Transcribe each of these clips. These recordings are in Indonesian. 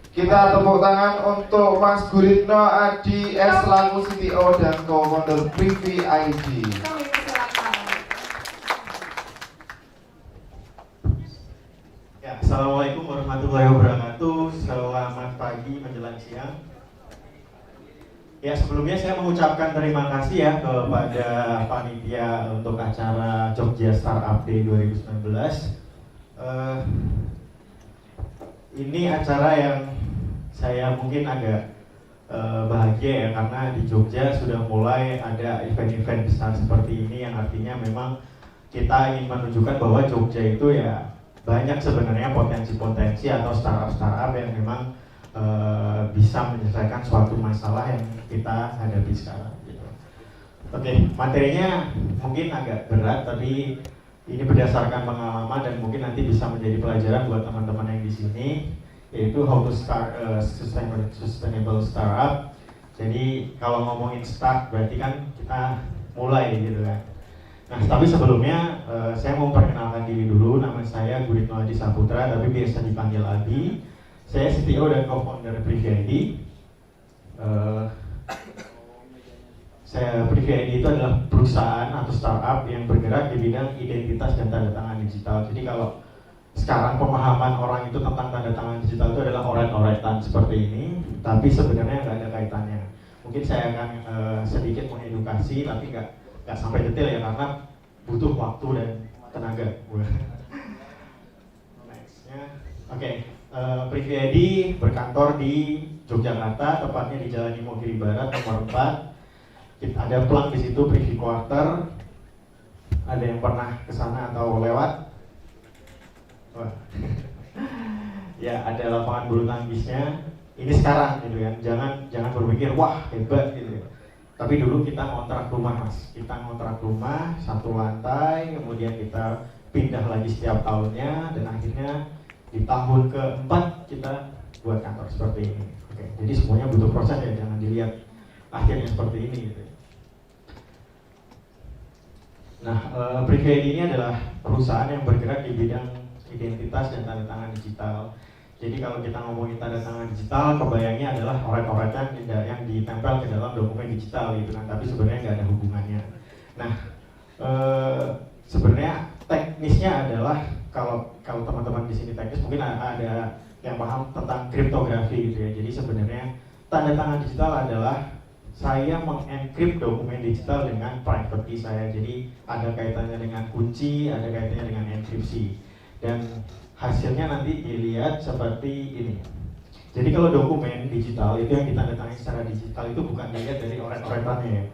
Kita tepuk tangan untuk Mas Guritno Adi S. Laku CTO dan co-founder Privy ID. Ya, Assalamualaikum warahmatullahi wabarakatuh. Selamat pagi menjelang siang. Ya, sebelumnya saya mengucapkan terima kasih ya kepada panitia untuk acara Jogja Startup Day 2019. Ini acara yang saya mungkin agak bahagia ya, karena di Jogja sudah mulai ada event-event besar seperti ini, yang artinya memang kita ingin menunjukkan bahwa Jogja itu ya banyak sebenarnya potensi-potensi atau startup-startup yang memang bisa menyelesaikan suatu masalah yang kita hadapi sekarang gitu. Oke, materinya mungkin agak berat, tapi ini berdasarkan pengalaman dan mungkin nanti bisa menjadi pelajaran buat teman-teman yang di sini, yaitu how to start a sustainable startup. Jadi kalau ngomongin start berarti kan kita mulai gitu kan. Nah, tapi sebelumnya saya mau perkenalkan diri dulu. Nama saya Guritno Adi Saputra, tapi biasa dipanggil Adi. Saya CTO dan co-founder Privy ID. Privy ID itu adalah perusahaan atau startup yang bergerak di bidang identitas dan tanda tangan digital. Jadi kalau sekarang pemahaman orang itu tentang tanda tangan digital itu adalah oret-oretan seperti ini, tapi sebenarnya nggak ada kaitannya. Mungkin saya akan sedikit mengedukasi, tapi nggak sampai detail ya, karena butuh waktu dan tenaga. Nextnya, oke. Privy ID berkantor di Yogyakarta, tepatnya di Jalan Imogiri Barat nomor 4. Ada plang di situ, Privy Quarter. Ada yang pernah ke sana atau lewat? Wah. Ya, ada lapangan bulu tangkisnya. Ini sekarang gitu kan. Jangan berpikir wah hebat gitu. Tapi dulu kita ngontrak rumah, Mas. Kita ngontrak rumah satu lantai, kemudian kita pindah lagi setiap tahunnya, dan akhirnya di tahun keempat kita buat kantor seperti ini. Oke, jadi semuanya butuh proses ya, jangan dilihat akhirnya seperti ini gitu. Nah, Privy ID ini adalah perusahaan yang bergerak di bidang identitas dan tanda tangan digital. Jadi kalau kita ngomongin tanda tangan digital, kebayangnya adalah oret-oretan yang ditempel ke dalam dokumen digital gitu kan, tapi sebenarnya nggak ada hubungannya. Nah, sebenarnya teknisnya adalah kalau teman-teman di sini teknis mungkin ada yang paham tentang kriptografi gitu ya. Jadi sebenarnya tanda tangan digital adalah saya mengencrypt dokumen digital dengan private key saya. Jadi ada kaitannya dengan kunci, ada kaitannya dengan enkripsi. Dan hasilnya nanti dilihat seperti ini. Jadi kalau dokumen digital itu yang ditandatangani secara digital itu bukan dilihat dari oret-oretannya ya.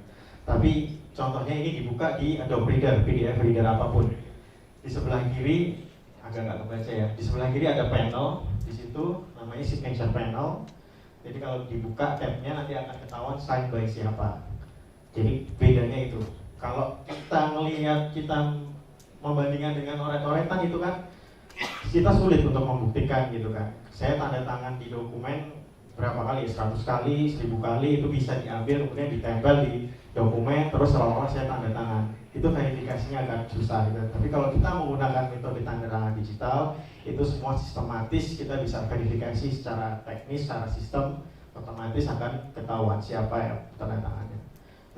Tapi contohnya ini dibuka di Adobe Reader, PDF Reader apapun. Di sebelah kiri, agak nggak kebaca ya, di sebelah kiri ada panel, di situ namanya signature panel. Jadi kalau dibuka tabnya nanti akan ketahuan sign by siapa. Jadi bedanya itu. Kalau kita melihat, kita membandingkan dengan oret-oretan itu kan kita sulit untuk membuktikan gitu kan. Saya tanda tangan di dokumen berapa kali, 100 kali, 1000 kali, itu bisa diambil kemudian ditempel di dokumen, terus seolah-olah saya tanda tangan. Itu verifikasinya agak susah gitu. Tapi kalau kita menggunakan metode tanda tangan digital, itu semua sistematis, kita bisa verifikasi secara teknis, secara sistem, otomatis akan ketahuan siapa ya tanda tangannya.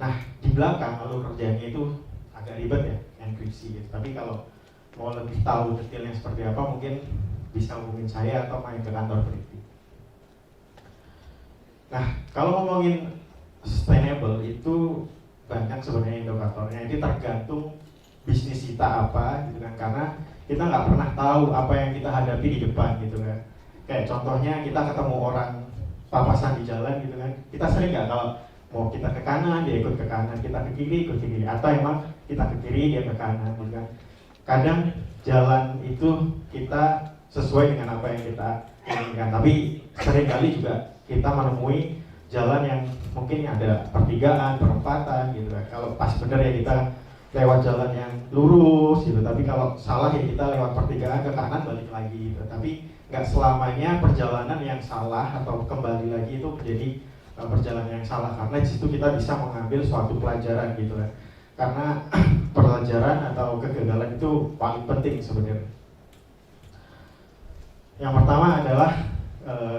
Nah, di belakang kalau kerjanya itu agak ribet ya, enkripsi gitu. Tapi kalau mau lebih tahu detailnya seperti apa, mungkin bisa hubungin saya atau main ke kantor Privy. Nah, kalau ngomongin sustainable itu banyak sebenarnya indikatornya. Itu tergantung bisnis kita apa gitu kan, karena kita nggak pernah tahu apa yang kita hadapi di depan gitu kan. Kayak contohnya kita ketemu orang papasan di jalan gitu kan, kita sering nggak kalau mau kita ke kanan dia ikut ke kanan, kita ke kiri ikut ke kiri, atau emang kita ke kiri dia ke kanan gitu kan. Kadang jalan itu kita sesuai dengan apa yang kita inginkan, tapi seringkali juga kita menemui jalan yang mungkin ada pertigaan, perempatan gitu kan. Kalau pas bener ya kita lewat jalan yang lurus gitu, tapi kalau salah ya kita lewat pertigaan ke kanan balik lagi gitu. Tapi nggak selamanya perjalanan yang salah atau kembali lagi itu menjadi perjalanan yang salah, karena di situ kita bisa mengambil suatu pelajaran gitu kan. Karena pelajaran atau kegagalan itu paling penting sebenarnya. Yang pertama adalah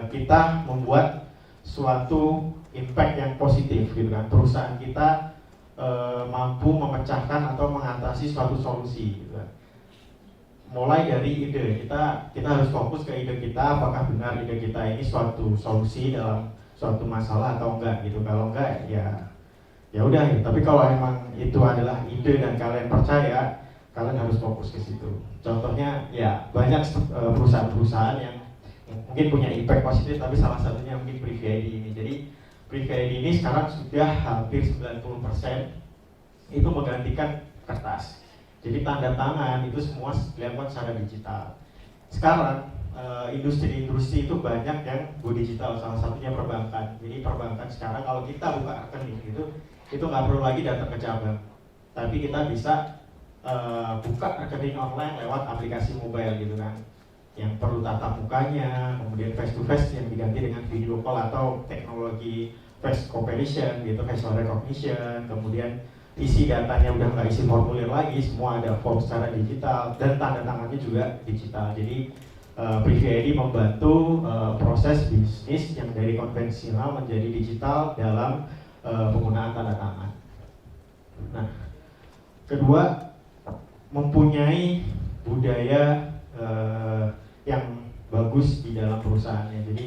kita membuat suatu impact yang positif gitu kan. Perusahaan kita mampu memecahkan atau mengatasi suatu solusi gitu kan. Mulai dari ide, kita harus fokus ke ide kita, apakah benar ide kita ini suatu solusi dalam suatu masalah atau enggak gitu. Kalau enggak ya udah ya. Tapi kalau emang itu adalah ide dan kalian percaya, kalian harus fokus ke situ. Contohnya ya banyak perusahaan-perusahaan yang mungkin punya impact positif, tapi salah satunya mungkin Privy ID ini. Jadi Privy ID ini sekarang sudah hampir 90% itu menggantikan kertas. Jadi tanda tangan itu semua dilakukan secara digital. Sekarang industri-industri itu banyak yang go digital, salah satunya perbankan. Jadi perbankan sekarang kalau kita buka rekening itu nggak perlu lagi datang ke cabang, tapi kita bisa buka rekening online lewat aplikasi mobile gitu kan, yang perlu tatap mukanya, kemudian face to face yang diganti dengan video call atau teknologi face comparison gitu, facial recognition, kemudian isi datanya udah nggak isi formulir lagi, semua ada form secara digital dan tanda tangannya juga digital. Jadi Privy ID membantu proses bisnis yang dari konvensional menjadi digital dalam penggunaan tanda tangan. Nah, kedua, mempunyai budaya yang bagus di dalam perusahaannya. Jadi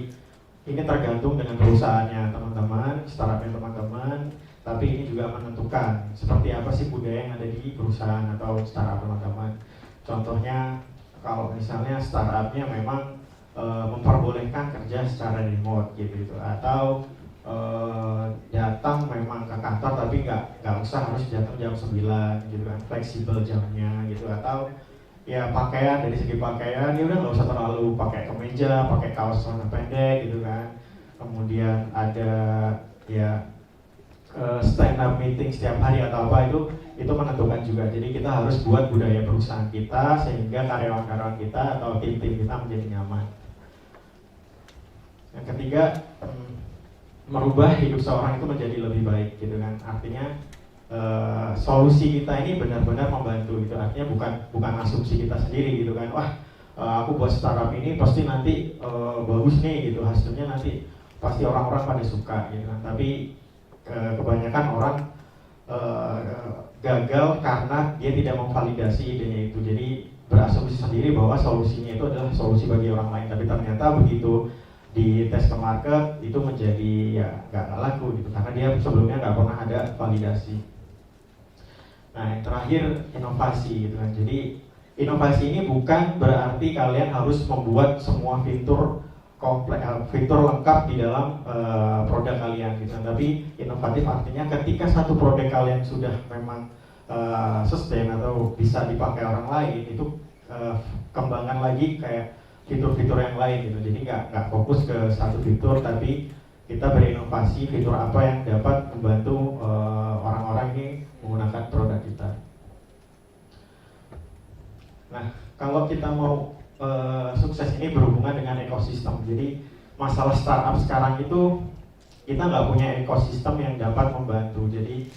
ini tergantung dengan perusahaannya teman-teman, startupnya teman-teman. Tapi ini juga menentukan seperti apa sih budaya yang ada di perusahaan atau startup teman-teman. Contohnya kalau misalnya startupnya memang memperbolehkan kerja secara remote gitu, atau datang memang ke kantor tapi nggak usah harus datang jam 9 gitu kan, fleksibel jamnya gitu, atau ya pakaian, dari segi pakaian ya udah nggak usah terlalu pakai kemeja, pakai kaos celana pendek gitu kan. Kemudian ada ya stand up meeting setiap hari atau apa, itu menentukan juga. Jadi kita harus buat budaya perusahaan kita sehingga karyawan-karyawan kita atau tim-tim kita menjadi nyaman. Yang ketiga, merubah hidup seorang itu menjadi lebih baik gitu kan. Artinya solusi kita ini benar-benar membantu gitu. Artinya bukan asumsi kita sendiri gitu kan. Wah, aku buat startup ini pasti nanti bagus nih gitu, hasilnya nanti pasti orang-orang pada suka gitu kan. Tapi kebanyakan orang gagal karena dia tidak memvalidasi idenya itu. Jadi berasumsi sendiri bahwa solusinya itu adalah solusi bagi orang lain, tapi ternyata begitu di tes ke market itu menjadi ya nggak laku gitu, karena dia sebelumnya nggak pernah ada validasi. Nah, yang terakhir, inovasi gitu kan. Jadi inovasi ini bukan berarti kalian harus membuat semua fitur fitur lengkap di dalam produk kalian gitu. Tapi inovatif artinya ketika satu produk kalian sudah memang sustain atau bisa dipakai orang lain, itu kembangkan lagi kayak fitur-fitur yang lain gitu. Jadi nggak fokus ke satu fitur, tapi kita berinovasi fitur apa yang dapat membantu orang-orang ini menggunakan produk kita. Nah, kalau kita mau sukses ini berhubungan dengan ekosistem. Jadi masalah startup sekarang itu kita nggak punya ekosistem yang dapat membantu. Jadi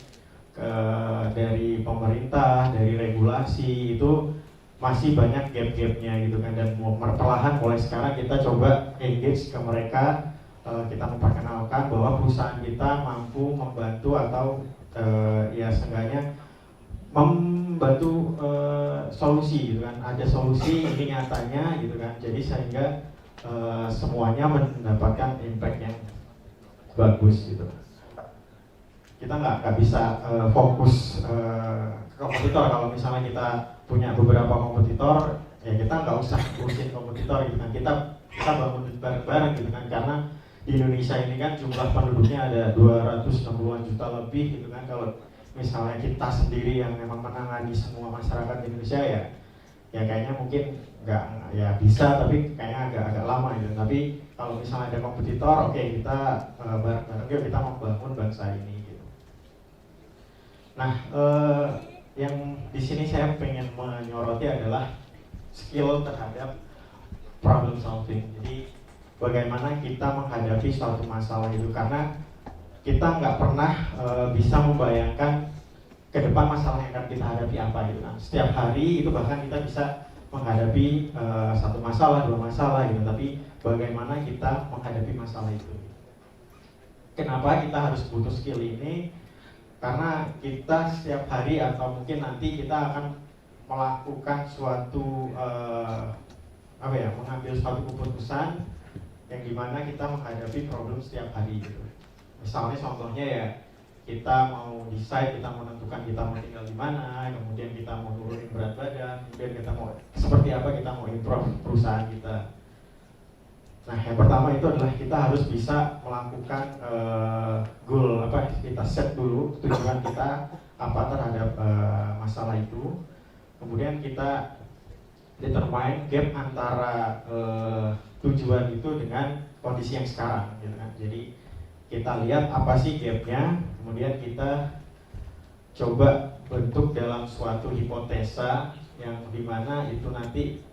dari pemerintah, dari regulasi itu masih banyak gap-gapnya gitu kan. Dan perlahan mulai sekarang kita coba engage ke mereka, kita memperkenalkan bahwa perusahaan kita mampu membantu atau ya seenggaknya membantu solusi gitu kan. Ada solusi ini nyatanya gitu kan. Jadi sehingga semuanya mendapatkan impact yang bagus gitu. Kita nggak bisa fokus ke kompetitor. Kalau misalnya kita punya beberapa kompetitor, ya kita nggak usah ngurusin kompetitor gitu kan. Kita bangun bareng-bareng gitu kan. Karena di Indonesia ini kan jumlah penduduknya ada 260-an juta lebih gitu kan. Kalau misalnya kita sendiri yang memang menangani semua masyarakat Indonesia ya kayaknya mungkin nggak ya bisa, tapi kayaknya agak lama gitu. Tapi kalau misalnya ada kompetitor, oke, kita bareng-bareng yuk kita membangun bangsa ini gitu. Nah, yang di sini saya pengen menyoroti adalah skill terhadap problem solving. Jadi bagaimana kita menghadapi suatu masalah itu, karena kita nggak pernah bisa membayangkan ke depan masalah yang akan kita hadapi apa gitu kan. Setiap hari itu bahkan kita bisa menghadapi satu masalah, dua masalah gitu, tapi bagaimana kita menghadapi masalah itu. Kenapa kita harus butuh skill ini? Karena kita setiap hari atau mungkin nanti kita akan melakukan suatu mengambil suatu keputusan yang dimana kita menghadapi problem setiap hari gitu. Misalnya contohnya ya, kita mau decide, kita menentukan kita mau tinggal di mana, kemudian kita mau nurunin berat badan, kemudian kita mau seperti apa, kita mau improve perusahaan kita. Nah, yang pertama itu adalah kita harus bisa melakukan goal, kita set dulu tujuan kita apa terhadap masalah itu. Kemudian kita determine gap antara tujuan itu dengan kondisi yang sekarang, gitu kan. Jadi kita lihat apa sih gapnya, kemudian kita coba bentuk dalam suatu hipotesa yang dimana itu nanti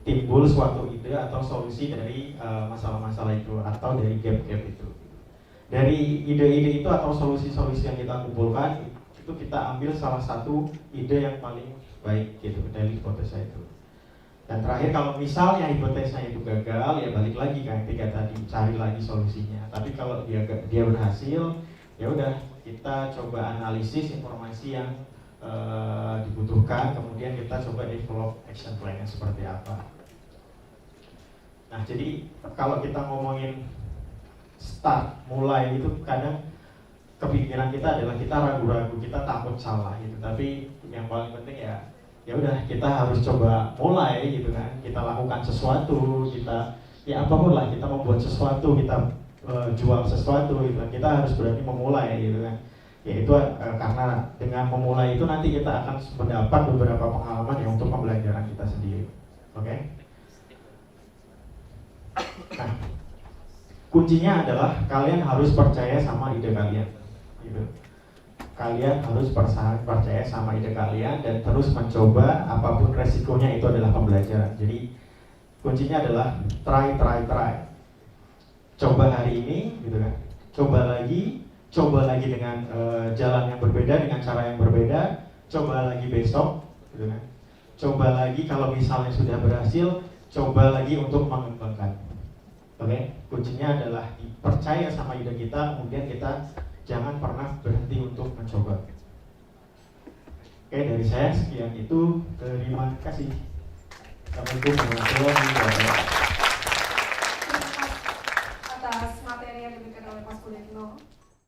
timbul suatu ide atau solusi dari masalah-masalah itu atau dari gap-gap itu. Dari ide-ide itu atau solusi-solusi yang kita kumpulkan itu kita ambil salah satu ide yang paling baik gitu dari hipotesa itu. Dan terakhir kalau misalnya hipotesanya itu gagal, ya balik lagi kan ketika tadi cari lagi solusinya. Tapi kalau dia berhasil, ya udah kita coba analisis informasi yang dibutuhkan, kemudian kita coba develop action plan-nya seperti apa. Nah, jadi kalau kita ngomongin start, mulai itu kadang kepikiran kita adalah kita ragu-ragu, kita takut salah gitu. Tapi yang paling penting ya udah kita harus coba mulai gitu kan. Kita lakukan sesuatu, kita ya apapun lah, kita membuat sesuatu, kita jual sesuatu gitu kan. Kita harus berani memulai gitu kan. Yaitu karena dengan memulai itu nanti kita akan mendapat beberapa pengalaman ya untuk pembelajaran kita sendiri. Oke? Nah, kuncinya adalah kalian harus percaya sama ide kalian gitu. Kalian harus percaya sama ide kalian dan terus mencoba, apapun resikonya itu adalah pembelajaran. Jadi kuncinya adalah try. Coba hari ini gitu kan. Coba lagi dengan jalan yang berbeda, dengan cara yang berbeda. Coba lagi besok gitu kan. Coba lagi kalau misalnya sudah berhasil, coba lagi untuk mengembangkan. Oke, kuncinya adalah percaya sama ide kita, kemudian kita jangan pernah berhenti untuk mencoba. Oke, dari saya sekian itu. Terima kasih. Assalamualaikum warahmatullahi wabarakatuh.